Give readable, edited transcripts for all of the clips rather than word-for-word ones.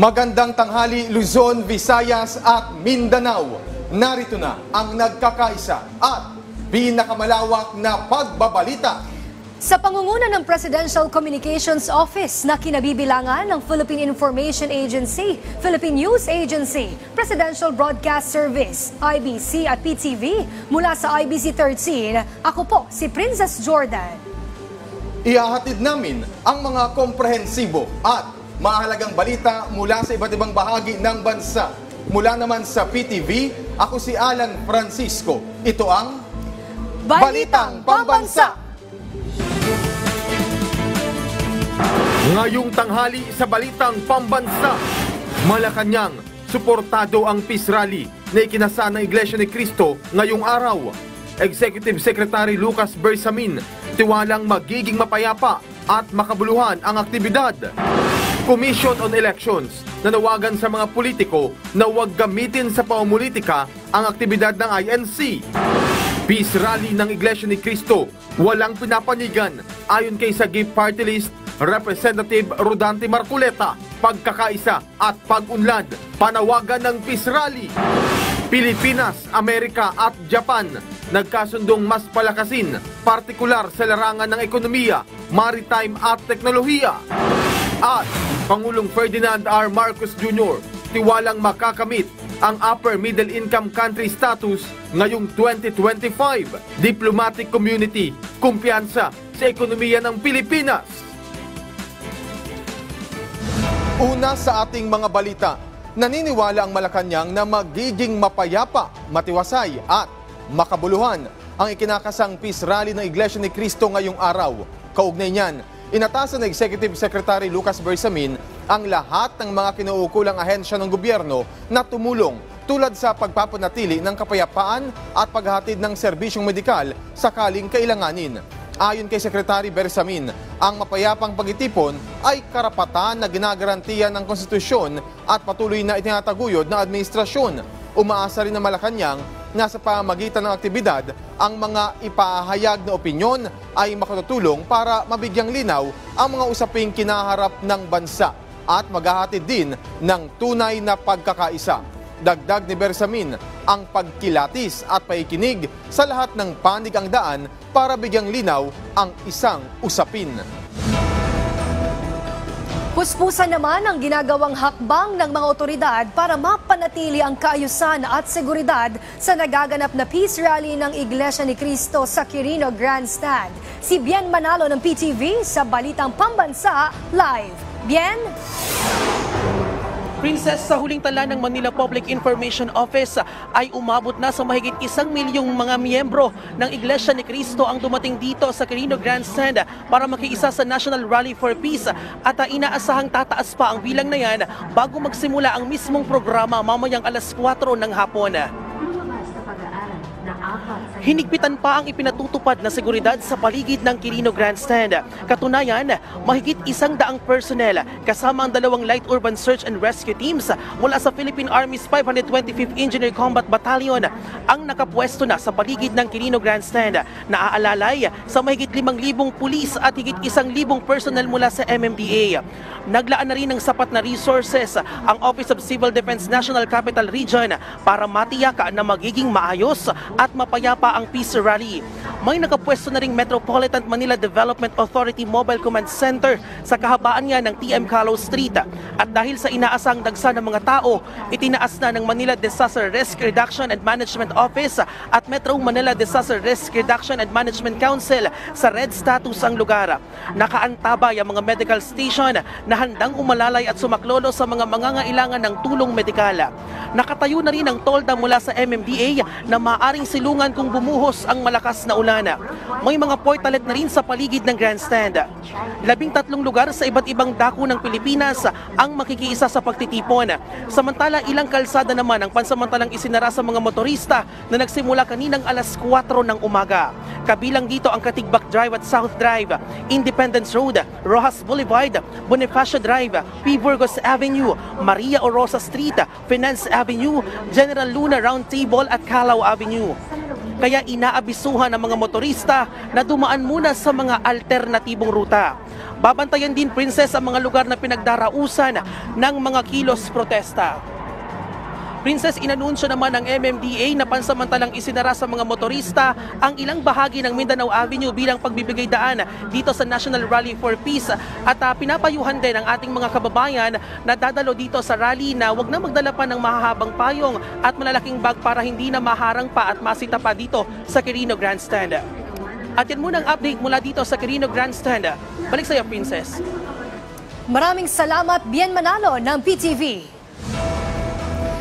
Magandang tanghali Luzon, Visayas at Mindanao. Narito na ang nagkakaisa at pinakamalawak na pagbabalita. Sa pangunguna ng Presidential Communications Office na kinabibilangan ng Philippine Information Agency, Philippine News Agency, Presidential Broadcast Service, IBC at PTV, mula sa IBC 13, ako po si Princess Jordan. Ihahatid namin ang mga komprehensibo at mahalagang balita mula sa iba't ibang bahagi ng bansa. Mula naman sa PTV, ako si Alan Francisco. Ito ang Balitang Pambansa! Ngayong tanghali sa Balitang Pambansa, Malacanang, suportado ang peace rally na ikinasa ng Iglesia ni Cristo ngayong araw. Executive Secretary Lucas Bersamin, tiwalang magiging mapayapa at makabuluhan ang aktibidad. Commission on Elections, nanawagan sa mga politiko na huwag gamitin sa pamumulitika ang aktibidad ng INC. Peace rally ng Iglesia ni Cristo, walang pinapanigan ayon kay Sagip Party List Representative Rodante Marculeta. Pagkakaisa at pag-unlad, panawagan ng peace rally. Pilipinas, Amerika at Japan nagkasundong mas palakasin, partikular sa larangan ng ekonomiya, maritime at teknolohiya. At Pangulong Ferdinand R. Marcos Jr. tiwalang makakamit ang upper middle income country status ngayong 2025. Diplomatic community, kumpiyansa sa ekonomiya ng Pilipinas. Una sa ating mga balita, naniniwala ang Malacanang na magiging mapayapa, matiwasay at makabuluhan ang ikinakasang peace rally ng Iglesia ni Cristo ngayong araw. Kaugnay niyan, inatasan ng Executive Secretary Lucas Bersamin ang lahat ng mga kinuukulang ahensya ng gobyerno na tumulong tulad sa pagpapanatili ng kapayapaan at paghatid ng serbisyong medikal sakaling kailanganin. Ayon kay Secretary Bersamin, ang mapayapang pagtitipon ay karapatan na ginagarantiya ng konstitusyon at patuloy na itinataguyod ng administrasyon. Umaasa rin ng Malacanang na sa pamamagitan ng aktibidad, ang mga ipahayag na opinyon ay makatutulong para mabigyang linaw ang mga usaping kinaharap ng bansa at maghahatid din ng tunay na pagkakaisa. Dagdag ni Bersamin, ang pagkilatis at paikinig sa lahat ng panig ang daan para bigyang linaw ang isang usapin. Puspusan naman ang ginagawang hakbang ng mga otoridad para mapanatili ang kaayusan at seguridad sa nagaganap na peace rally ng Iglesia ni Cristo sa Quirino Grandstand. Si Bien Manalo ng PTV sa Balitang Pambansa Live. Bien? Princess, sa huling tala ng Manila Public Information Office ay umabot na sa mahigit 1 milyong mga miyembro ng Iglesia ni Cristo ang dumating dito sa Quirino Grandstand para makiisa sa National Rally for Peace at inaasahang tataas pa ang bilang na yan bago magsimula ang mismong programa mamayang alas 4 ng hapon. Hinigpitan pa ang ipinatutupad na seguridad sa paligid ng Quirino Grandstand. Katunayan, mahigit 100 personnel kasama ang 2 light urban search and rescue teams mula sa Philippine Army's 525th Engineer Combat Battalion ang nakapwesto na sa paligid ng Quirino Grandstand. Naaalalay sa mahigit 5,000 pulis at higit 1,000 personnel mula sa MMDA. Naglaan na rin ng sapat na resources ang Office of Civil Defense National Capital Region para matiyak na magiging maayos at mapayapa ang peace rally. May nakapwesto na ring Metropolitan Manila Development Authority Mobile Command Center sa kahabaan nga ng TM Calao Street. At dahil sa inaasang dagsa ng mga tao, itinaas na ng Manila Disaster Risk Reduction and Management Office at Metro Manila Disaster Risk Reduction and Management Council sa red status ang lugar. Nakaantabay ang mga medical station na handang umalalay at sumaklolo sa mga mangangailangan ng tulong medikal. Nakatayo na rin ang tolda mula sa MMDA na maaring silungan kung bumuhos ang malakas na ulan. May mga portalet na rin sa paligid ng grandstand. 13 lugar sa iba't ibang dako ng Pilipinas ang makikiisa sa pagtitipon. Samantala, ilang kalsada naman ang pansamantalang isinara sa mga motorista na nagsimula kaninang alas 4 ng umaga. Kabilang dito ang Katigbak Drive at South Drive, Independence Road, Rojas Boulevard, Bonifacio Drive, P. Burgos Avenue, Maria Orosa Street, Finance Avenue, General Luna Round Table at Calao Avenue. Kaya inaabisuhan ng mga motorista na dumaan muna sa mga alternatibong ruta. Babantayan din, Princess, ang mga lugar na pinagdarausan ng mga kilos protesta. Princess, inanunsyo naman ng MMDA na pansamantalang isinara sa mga motorista ang ilang bahagi ng Mindanao Avenue bilang pagbibigay daan dito sa National Rally for Peace. At pinapayuhan din ang ating mga kababayan na dadalo dito sa rally na wag na magdala pa ng mahahabang payong at malalaking bag para hindi na maharang pa at masita pa dito sa Quirino Grandstand. At yan muna ang update mula dito sa Quirino Grandstand. Balik sa iyo, Princess. Maraming salamat, Bien Manalo ng PTV.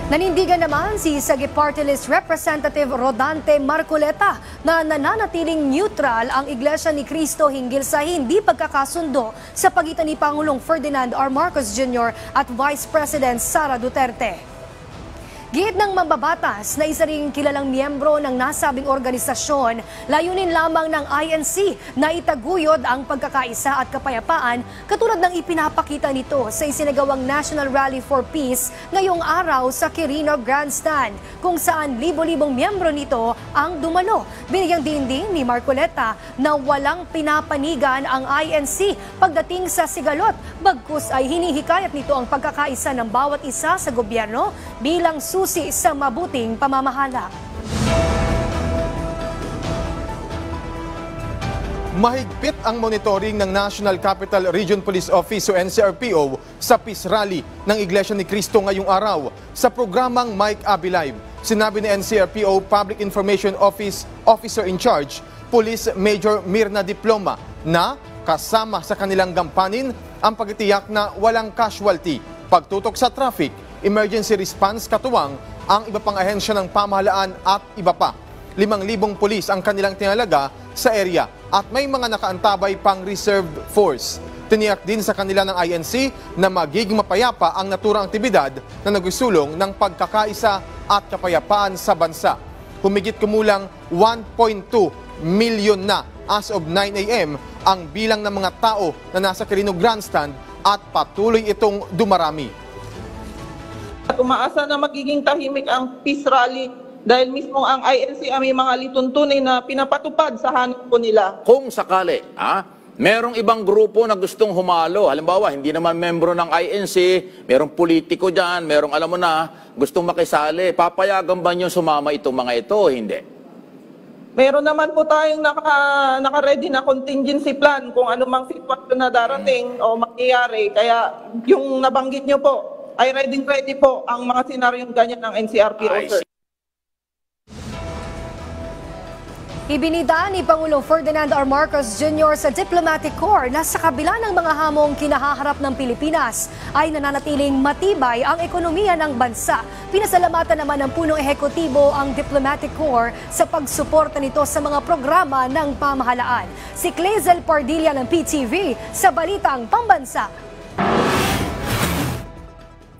Nanindigan naman si Sagip Party List Representative Rodante Marcoleta na nananatiling neutral ang Iglesia ni Cristo hinggil sa hindi pagkakasundo sa pagitan ni Pangulong Ferdinand R. Marcos Jr. at Vice President Sara Duterte. Gihit ng mambabatas na isa ring kilalang miyembro ng nasabing organisasyon, layunin lamang ng INC na itaguyod ang pagkakaisa at kapayapaan katulad ng ipinapakita nito sa isinagawang National Rally for Peace ngayong araw sa Quirino Grandstand, kung saan libo-libong miyembro nito ang dumalo. Binigyang din ni Marcoleta na walang pinapanigan ang INC pagdating sa sigalot, bagkus ay hinihikayat nito ang pagkakaisa ng bawat isa sa gobyerno bilang susi sa mabuting pamamahala. Mahigpit ang monitoring ng National Capital Region Police Office o NCRPO sa Peace Rally ng Iglesia ni Cristo ngayong araw sa programang Mike Abi Live. Sinabi ni NCRPO Public Information Office Officer in Charge, Police Major Mirna Diploma, na kasama sa kanilang gampanin ang pagtitiyak na walang casualty, pagtutok sa traffic, emergency response katuwang ang iba pang ahensya ng pamahalaan at iba pa. 5,000 pulis ang kanilang tinalaga sa area at may mga nakaantabay pang reserved force. Tiniyak din sa kanila ng INC na magiging mapayapa ang naturang aktibidad na nagsusulong ng pagkakaisa at kapayapaan sa bansa. Humigit kumulang 1.2 milyon na as of 9 a.m. ang bilang ng mga tao na nasa Quirino Grandstand at patuloy itong dumarami. At umaasa na magiging tahimik ang peace rally dahil mismo ang INC ay may mga lituntunay na pinapatupad sa hanap po nila. Kung sakali, merong ibang grupo na gustong humalo, halimbawa hindi naman membro ng INC, merong politiko dyan, merong alam mo na, gustong makisali, papayagan ba nyo sumama itong mga ito o hindi? Meron naman po tayong naka-ready na contingency plan kung anumang sitwasyon na darating o mangyayari. Kaya yung nabanggit nyo po, ay ready po ang mga senaryong ganyan ng NCRPO, sir. Ibinida ni Pangulong Ferdinand R. Marcos Jr. sa Diplomatic Corps na sa kabila ng mga hamong kinahaharap ng Pilipinas ay nananatiling matibay ang ekonomiya ng bansa. Pinasalamatan naman ng punong ehekutibo ang Diplomatic Corps sa pagsuporta nito sa mga programa ng pamahalaan. Si Clazel Pardilla ng PTV sa Balitang Pambansa.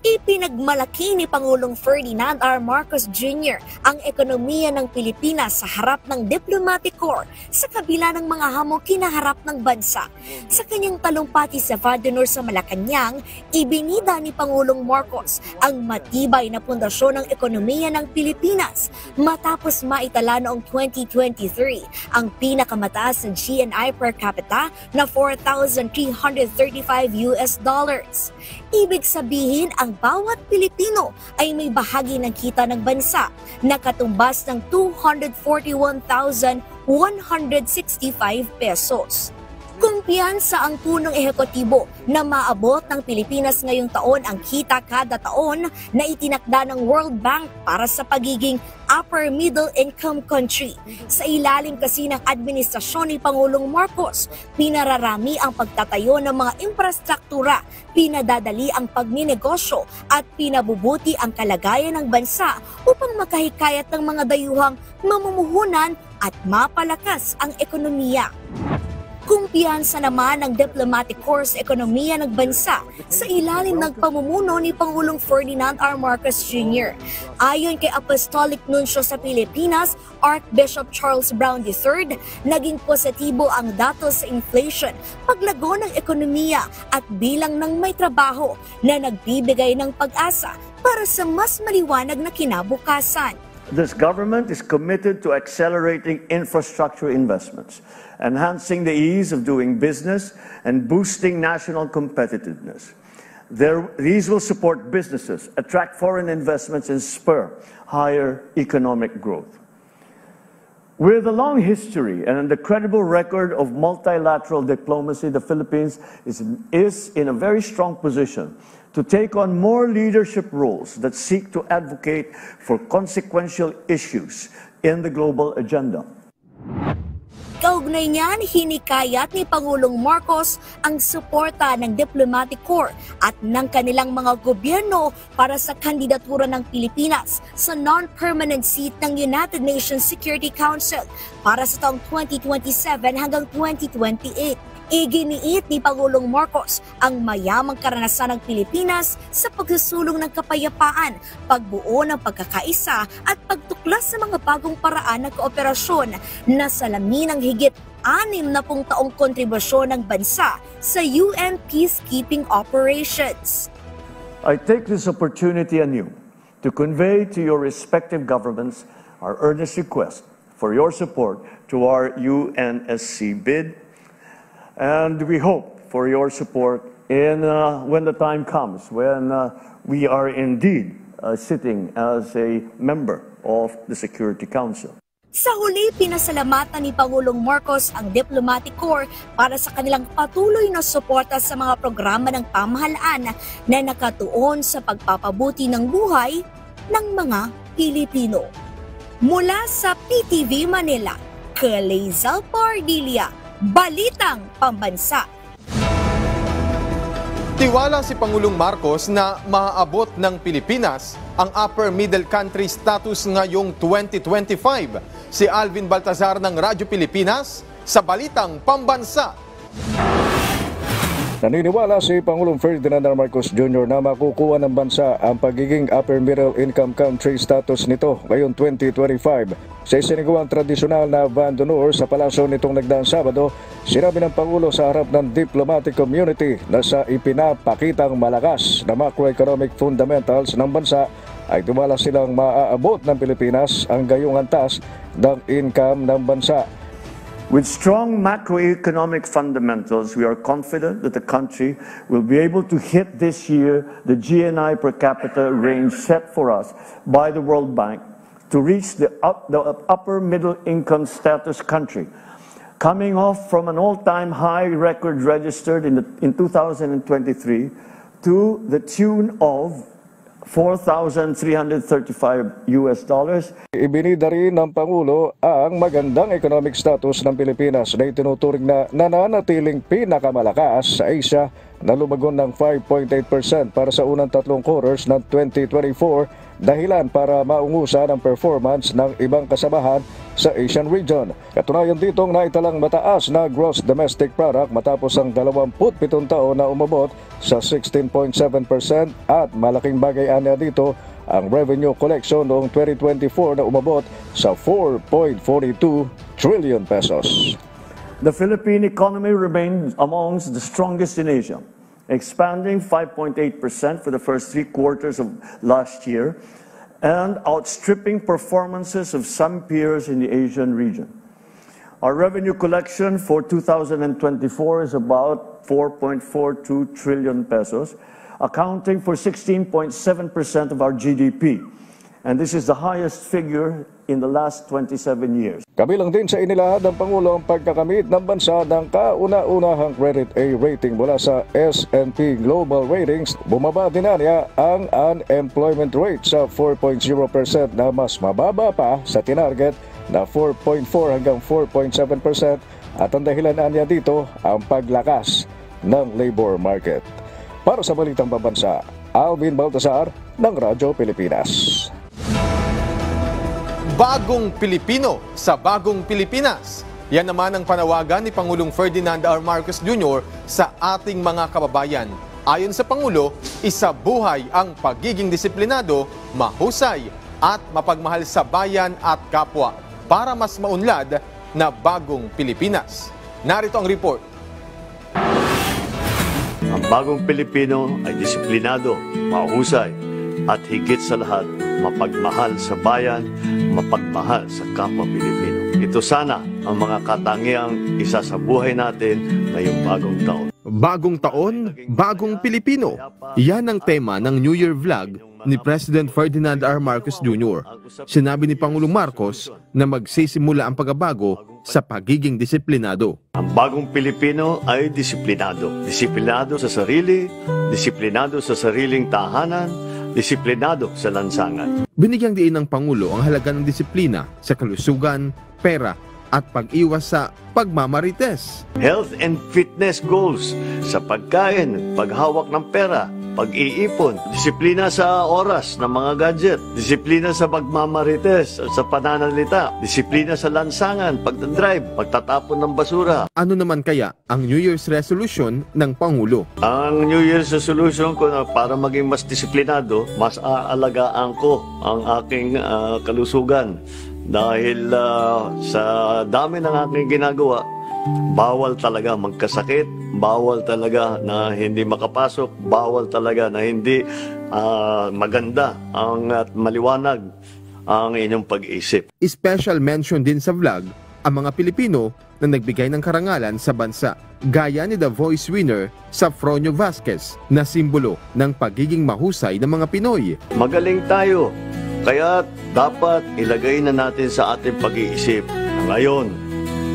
Ipinagmalaki ni Pangulong Ferdinand R. Marcos Jr. ang ekonomiya ng Pilipinas sa harap ng Diplomatic Corps sa kabila ng mga hamong kinaharap ng bansa. Sa kanyang talumpati sa Vadonor sa Malacanang, ibinida ni Pangulong Marcos ang matibay na pundasyon ng ekonomiya ng Pilipinas matapos maitala noong 2023 ang pinakamataas na GNI per capita na $4,335. Ibig sabihin, ang bawat Pilipino ay may bahagi ng kita ng bansa na katumbas ng 241,165 pesos. Kumpiyansa ang punong ehekutibo na maabot ng Pilipinas ngayong taon ang kita kada taon na itinakda ng World Bank para sa pagiging upper middle income country. Sa ilalim kasi ng administrasyon ni Pangulong Marcos, pinararami ang pagtatayo ng mga infrastruktura, pinadadali ang pagninegosyo at pinabubuti ang kalagayan ng bansa upang makahikayat ng mga dayuhang mamumuhunan at mapalakas ang ekonomiya. Kumpiyansa naman ng Diplomatic Corps sa ekonomiya ng bansa sa ilalim ng pamumuno ni Pangulong Ferdinand R. Marcos Jr. Ayon kay Apostolic Nuncio sa Pilipinas, Archbishop Charles Brown III, naging positibo ang datos sa inflation, paglago ng ekonomiya at bilang ng may trabaho na nagbibigay ng pag-asa para sa mas maliwanag na kinabukasan. This government is committed to accelerating infrastructure investments, enhancing the ease of doing business, and boosting national competitiveness. These will support businesses, attract foreign investments, and spur higher economic growth. With a long history and the credible record of multilateral diplomacy, the Philippines is in a very strong position to take on more leadership roles that seek to advocate for consequential issues in the global agenda. Kaugnay niyan, hinikayat ni Pangulong Marcos ang suporta ng Diplomatic Corps at ng kanilang mga gobyerno para sa kandidatura ng Pilipinas sa non-permanent seat ng United Nations Security Council para sa taong 2027 hanggang 2028. Iginiit ni Pangulong Marcos ang mayamang karanasan ng Pilipinas sa pagsusulong ng kapayapaan, pagbuo ng pagkakaisa at pagtuklas sa mga bagong paraan ng kooperasyon na salamin ng higit 60 taong kontribusyon ng bansa sa UN peacekeeping operations. I take this opportunity anew to convey to your respective governments our earnest request for your support to our UNSC bid. And we hope for your support when the time comes, when we are indeed sitting as a member of the Security Council. Sa huli, pinasalamatan ni Pangulong Marcos ang Diplomatic Corps para sa kanilang patuloy na suporta sa mga programa ng pamahalaan na nakatuon sa pagpapabuti ng buhay ng mga Pilipino. Mula sa PTV Manila, Kalezal Pardilia, Balitang Pambansa. Tiwala si Pangulong Marcos na maaabot ng Pilipinas ang upper middle country status ngayong 2025. Si Alvin Baltazar ng Radyo Pilipinas sa Balitang Pambansa. Naniniwala si Pangulong Ferdinand R. Marcos Jr. na makukuha ng bansa ang pagiging upper middle income country status nito ngayong 2025. Sa isinagawang tradisyonal na Van d'Honor sa palasyo nitong nagdaang Sabado, sinabi ng Pangulo sa harap ng diplomatic community na sa ipinapakitang malakas na macroeconomic fundamentals ng bansa ay tiwala silang maaabot ng Pilipinas ang gayong antas ng income ng bansa. With strong macroeconomic fundamentals, we are confident that the country will be able to hit this year the GNI per capita range set for us by the World Bank to reach the upper middle income status country, coming off from an all-time high record registered in 2023 to the tune of $4,335. Ibinida rin ng Pangulo ang magandang economic status ng Pilipinas na itinuturing na nananatiling pinakamalakas sa Asia na lumagon ng 5.8% para sa unang tatlong quarters ng 2024 dahilan para maungusan ang performance ng ibang kasamahan sa Asian region. Katunayan ditong naitalang mataas na gross domestic product matapos ang 27 taon na umabot sa 16.7% at malaking bagay anya dito ang revenue collection noong 2024 na umabot sa 4.42 trillion pesos. The Philippine economy remains amongst the strongest in Asia, expanding 5.8% for the first 3 quarters of last year and outstripping performances of some peers in the Asian region. Our revenue collection for 2024 is about 4.42 trillion pesos, accounting for 16.7% of our GDP. And this is the highest figure in the last 27 years. Kabilang din sa inilahad ng Pangulo ang pagkakamit ng bansa ng kauna-unahang credit A rating mula sa S&P Global Ratings. Bumaba din niya ang unemployment rate sa 4.0% na mas mababa pa sa tinarget na 4.4 hanggang 4.7% at ang dahilan niya dito ang paglakas ng labor market. Para sa Balitang Pambansa, Alvin Baltazar ng Radyo Pilipinas. Bagong Pilipino sa Bagong Pilipinas. Yan naman ang panawagan ni Pangulong Ferdinand R. Marcos Jr. sa ating mga kababayan. Ayon sa Pangulo, isabuhay ang pagiging disiplinado, mahusay at mapagmahal sa bayan at kapwa para mas maunlad na Bagong Pilipinas. Narito ang report. Ang bagong Pilipino ay disiplinado, mahusay, at higit sa lahat, mapagmahal sa bayan, mapagmahal sa kapwa Pilipino. Ito sana ang mga katangiang isa sa buhay natin ngayong bagong taon. Bagong taon, bagong Pilipino. Yan ang tema ng New Year vlog ni President Ferdinand R. Marcos Jr. Sinabi ni Pangulong Marcos na magsisimula ang pagbabago sa pagiging disiplinado. Ang bagong Pilipino ay disiplinado. Disiplinado sa sarili, disiplinado sa sariling tahanan, disiplinado sa lansangan. Binigyang diin ng Pangulo ang halaga ng disiplina sa kalusugan, pera at pag-iwas sa pagmamarites. Health and fitness goals sa pagkain, paghawak ng pera, pag-iipon, disiplina sa oras ng mga gadget, disiplina sa pagmamarites sa pananalita, disiplina sa lansangan, pagdadrive, pagtatapon ng basura. Ano naman kaya ang New Year's resolution ng Pangulo? Ang New Year's resolution ko na para maging mas disiplinado, mas aalagaan ko ang aking kalusugan. Dahil sa dami ng aking ginagawa, bawal talaga magkasakit, bawal talaga na hindi makapasok, bawal talaga na hindi maganda at maliwanag ang inyong pag-isip. Special mention din sa vlog ang mga Pilipino na nagbigay ng karangalan sa bansa, gaya ni The Voice winner Safronio Vasquez na simbolo ng pagiging mahusay ng mga Pinoy. Magaling tayo, kaya dapat ilagay na natin sa ating pag-iisip na ngayon,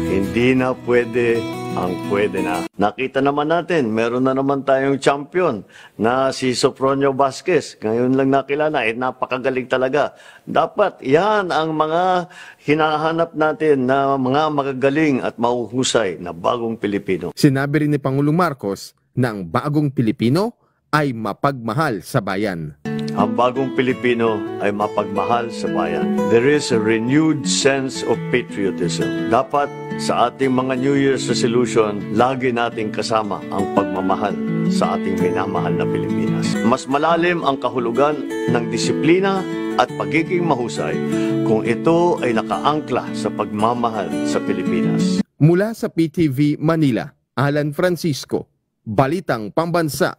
hindi na pwede ang pwede na. Nakita naman natin, meron na naman tayong champion na si Safronio Vasquez. Ngayon lang nakilala, napakagaling talaga. Dapat yan ang mga hinahanap natin na mga magagaling at mahuhusay na bagong Pilipino. Sinabi rin ni Pangulong Marcos na ang bagong Pilipino ay mapagmahal sa bayan. Ang bagong Pilipino ay mapagmahal sa bayan. There is a renewed sense of patriotism. Dapat sa ating mga New Year's resolution, lagi nating kasama ang pagmamahal sa ating minamahal na Pilipinas. Mas malalim ang kahulugan ng disiplina at pagiging mahusay kung ito ay nakaangkla sa pagmamahal sa Pilipinas. Mula sa PTV Manila, Alan Francisco, Balitang Pambansa.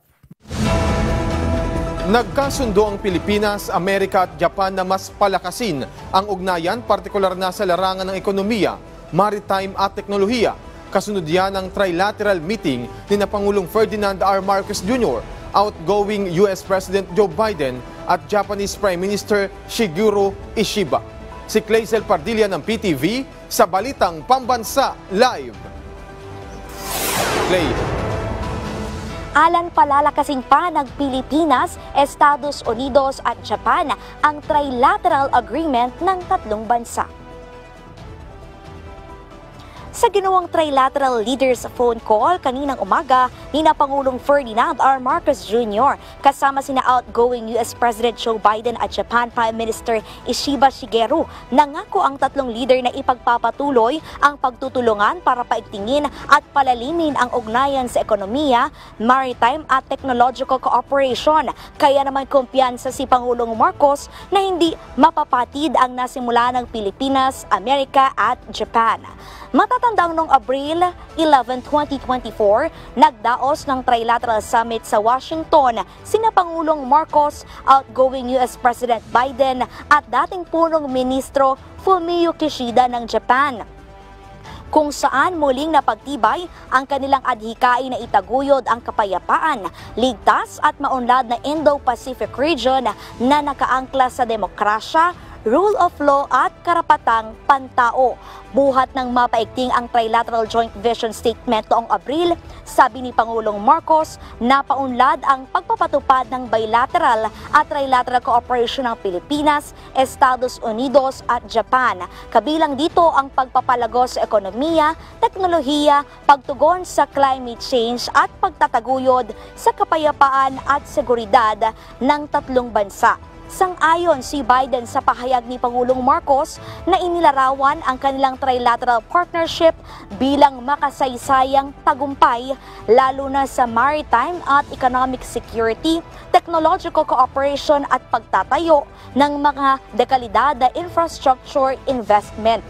Nagkasundo ang Pilipinas, Amerika at Japan na mas palakasin ang ugnayan, partikular na sa larangan ng ekonomiya, maritime at teknolohiya. Kasunod yan ang trilateral meeting ni na Pangulong Ferdinand R. Marcos Jr., outgoing US President Joe Biden at Japanese Prime Minister Shigeru Ishiba. Si Clazel Pardilla ng PTV sa Balitang Pambansa Live. Clay. Alan, palalakasin pa ng Pilipinas, Estados Unidos at Japan ang trilateral agreement ng tatlong bansa. Sa ginawang trilateral leaders phone call kaninang umaga ni na Pangulong Ferdinand R. Marcos Jr. kasama sina outgoing US President Joe Biden at Japan Prime Minister Ishiba Shigeru, nangako ang tatlong leader na ipagpapatuloy ang pagtutulungan para paigtingin at palalimin ang ugnayan sa ekonomiya, maritime at technological cooperation. Kaya naman kumpiyansa si Pangulong Marcos na hindi mapapatid ang nasimula ng Pilipinas, Amerika at Japan. Matatandang noong Abril 11, 2024, nagdaos ng Trilateral Summit sa Washington sina Pangulong Marcos, outgoing US President Biden at dating punong ministro Fumio Kishida ng Japan, kung saan muling napagtibay ang kanilang adhikain na itaguyod ang kapayapaan, ligtas at maunlad na Indo-Pacific region na nakaangkla sa demokrasya, rule of law at karapatang pantao. Buhat ng mapaigting ang Trilateral Joint Vision Statement noong Abril, sabi ni Pangulong Marcos na paunlad ang pagpapatupad ng bilateral at trilateral cooperation ng Pilipinas, Estados Unidos at Japan. Kabilang dito ang pagpapalago sa ekonomiya, teknolohiya, pagtugon sa climate change at pagtataguyod sa kapayapaan at seguridad ng tatlong bansa. Sang-ayon si Biden sa pahayag ni Pangulong Marcos na inilarawan ang kanilang trilateral partnership bilang makasaysayang tagumpay, lalo na sa maritime at economic security, technological cooperation at pagtatayo ng mga dekalidad na infrastructure investment.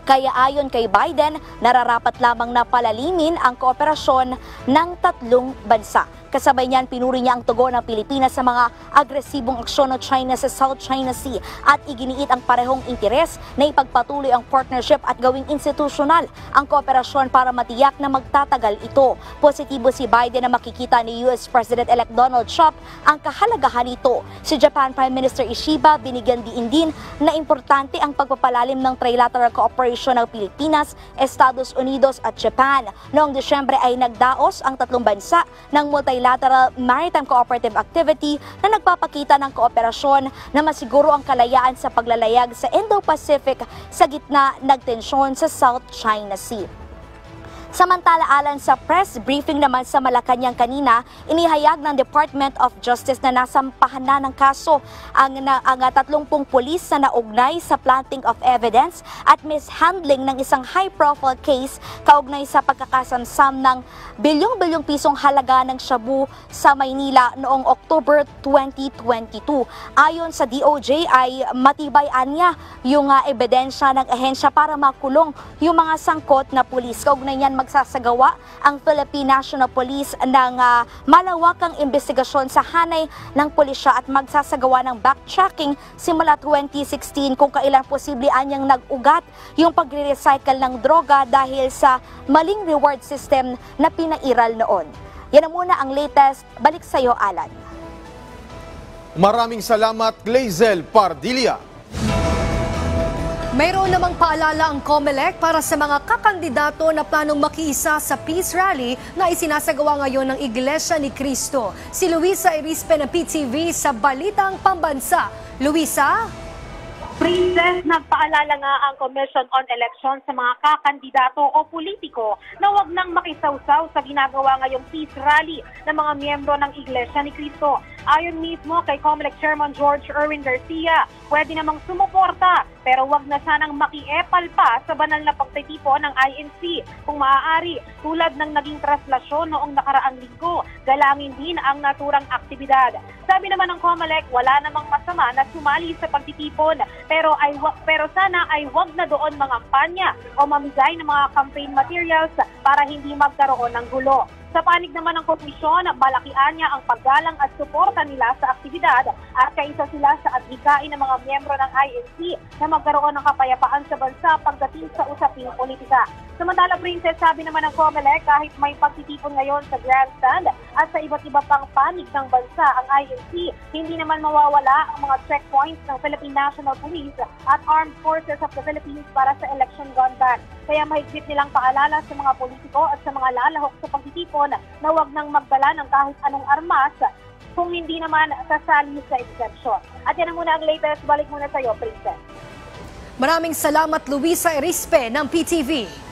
Kaya ayon kay Biden, nararapat lamang na palalimin ang kooperasyon ng tatlong bansa. Kasabay niyan, pinuri niya ang tugon ng Pilipinas sa mga agresibong aksyon ng China sa South China Sea at iginiit ang parehong interes na ipagpatuloy ang partnership at gawing institusyonal ang kooperasyon para matiyak na magtatagal ito. Positibo si Biden na makikita ni US President-elect Donald Trump ang kahalagahan nito. Si Japan Prime Minister Ishiba binigyan diin din na importante ang pagpapalalim ng trilateral cooperation ng Pilipinas, Estados Unidos at Japan. Noong Desyembre ay nagdaos ang tatlong bansa ng multilateral maritime cooperative activity na nagpapakita ng kooperasyon na masiguro ang kalayaan sa paglalayag sa Indo-Pacific sa gitna ng tensyon sa South China Sea. Samantala, alang sa press briefing naman sa Malacanang kanina, inihayag ng Department of Justice na nasampahan na ng kaso ang 30 pulis na naugnay sa planting of evidence at mishandling ng isang high-profile case kaugnay sa pagkakasamsam ng bilyong-bilyong pisong halaga ng shabu sa Maynila noong October 2022. Ayon sa DOJ ay matibay anya yung ebidensya ng ahensya para makulong yung mga sangkot na pulis. Kaugnay niyan magsasagawa ang Philippine National Police ng malawakang investigasyon sa hanay ng pulisya at magsasagawa ng backtracking simula 2016 kung kailan posible anyang nag-ugat yung pagre-recycle ng droga dahil sa maling reward system na pinairal noon. Yan na muna ang latest. Balik sa iyo, Alan. Maraming salamat, Glaizel Pardilla. Mayroon namang paalala ang COMELEC para sa mga kakandidato na planong makiisa sa Peace Rally na isinasagawa ngayon ng Iglesia ni Cristo. Si Luisa Erispe ng PTV sa Balitang Pambansa. Luisa? Princess, nagpaalala nga ang Commission on Elections sa mga kakandidato o politiko na huwag nang makisawsaw sa ginagawa ngayong peace rally ng mga miyembro ng Iglesia ni Cristo. Ayon mismo kay COMELEC Chairman George Erwin Garcia, pwede namang sumuporta pero huwag na sanang makiepal pa sa banal na pagtitipon ng INC kung maaari. Tulad ng naging traslasyon noong nakaraang linggo, galangin din ang naturang aktibidad. Sabi naman ng COMELEC, wala namang masama na sumali sa pagtitipon pero sana ay huwag na doon mangampanya o mamigay ng mga campaign materials para hindi magkaroon ng gulo. Sa panig naman ng komisyon, balakian niya ang paggalang at suporta nila sa aktibidad at kaisa sila sa adhikain ng mga miyembro ng INC na magkaroon ng kapayapaan sa bansa pagdating sa usaping politika. Samantala, Princess, sabi naman ng COMELEC, kahit may pagtitipon ngayon sa grandstand at sa iba't iba pang panig ng bansa ang INC, hindi naman mawawala ang mga checkpoints ng Philippine National Police at Armed Forces of the Philippines para sa election gone back. Kaya mahigpit nilang paalala sa mga politiko at sa mga lalahok sa pagtitipon na huwag nang magdala ng kahit anong armas kung hindi naman sasali sa exemption. At yan ang muna ang latest. Balik muna sa iyo, Princess. Maraming salamat, Luisa Erispe ng PTV.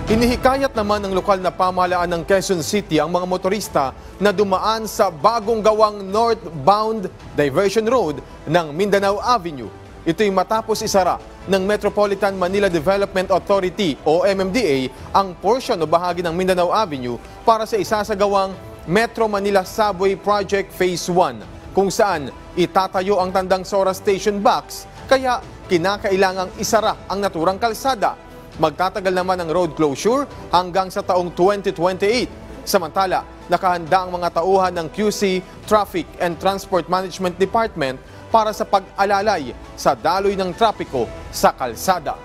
Hinihikayat naman ng lokal na pamahalaan ng Quezon City ang mga motorista na dumaan sa bagong gawang northbound diversion road ng Mindanao Avenue. Ito'y matapos isara ng Metropolitan Manila Development Authority o MMDA ang portion o bahagi ng Mindanao Avenue para sa isasagawang Metro Manila Subway Project Phase 1 kung saan itatayo ang tandang Sora Station Box kaya kinakailangang isara ang naturang kalsada. Magtatagal naman ang road closure hanggang sa taong 2028. Samantala, nakahanda ang mga tauhan ng QC, Traffic and Transport Management Department para sa pag-alalay sa daloy ng trapiko sa kalsada.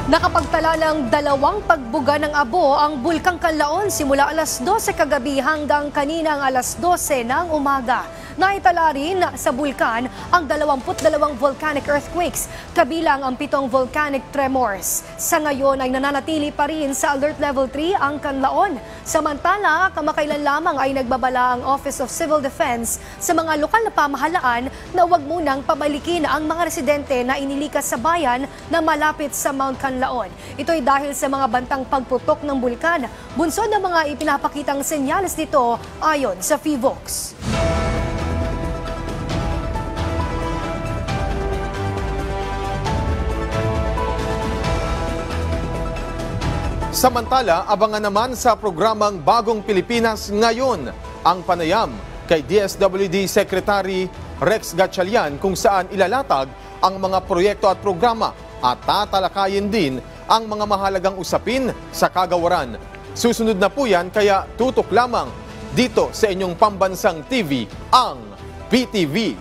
Nakapagtala ng 2 pagbuga ng abo ang Bulkang Kanlaon simula alas 12 kagabi hanggang kaninang alas 12 ng umaga. Naitala rin sa bulkan ang 22 volcanic earthquakes, kabilang ang 7 volcanic tremors. Sa ngayon ay nananatili pa rin sa Alert Level 3 ang Kanlaon. Samantala, kamakailan lamang ay nagbabala ang Office of Civil Defense sa mga lokal na pamahalaan na huwag munang pabalikin ang mga residente na inilikas sa bayan na malapit sa Mount Kanlaon. Ito'y dahil sa mga bantang pagputok ng bulkan. Bunsod ng mga ipinapakitang senyales dito ayon sa PHIVOLCS. Samantala, abangan naman sa programang Bagong Pilipinas Ngayon ang panayam kay DSWD Secretary Rex Gatchalian kung saan ilalatag ang mga proyekto at programa at tatalakayin din ang mga mahalagang usapin sa kagawaran. Susunod na po yan, kaya tutok lamang dito sa inyong pambansang TV, ang PTV.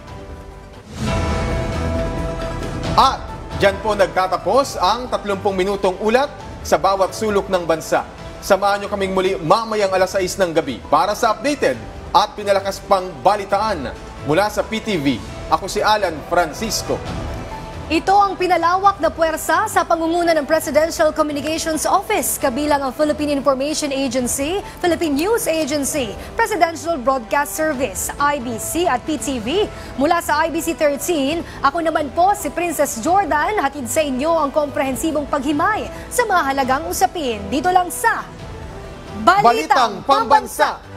At dyan po nagtatapos ang 30 minutong ulat sa bawat sulok ng bansa. Samahan nyo kaming muli mamayang alas 6 ng gabi para sa updated at pinalakas pang balitaan mula sa PTV. Ako si Alan Francisco. Ito ang pinalawak na puwersa sa pangunguna ng Presidential Communications Office, kabilang ang Philippine Information Agency, Philippine News Agency, Presidential Broadcast Service, IBC at PTV. Mula sa IBC 13, ako naman po si Princess Jordan, hatid sa inyo ang komprehensibong paghimay sa mga halagang usapin dito lang sa Balitang Pambansa.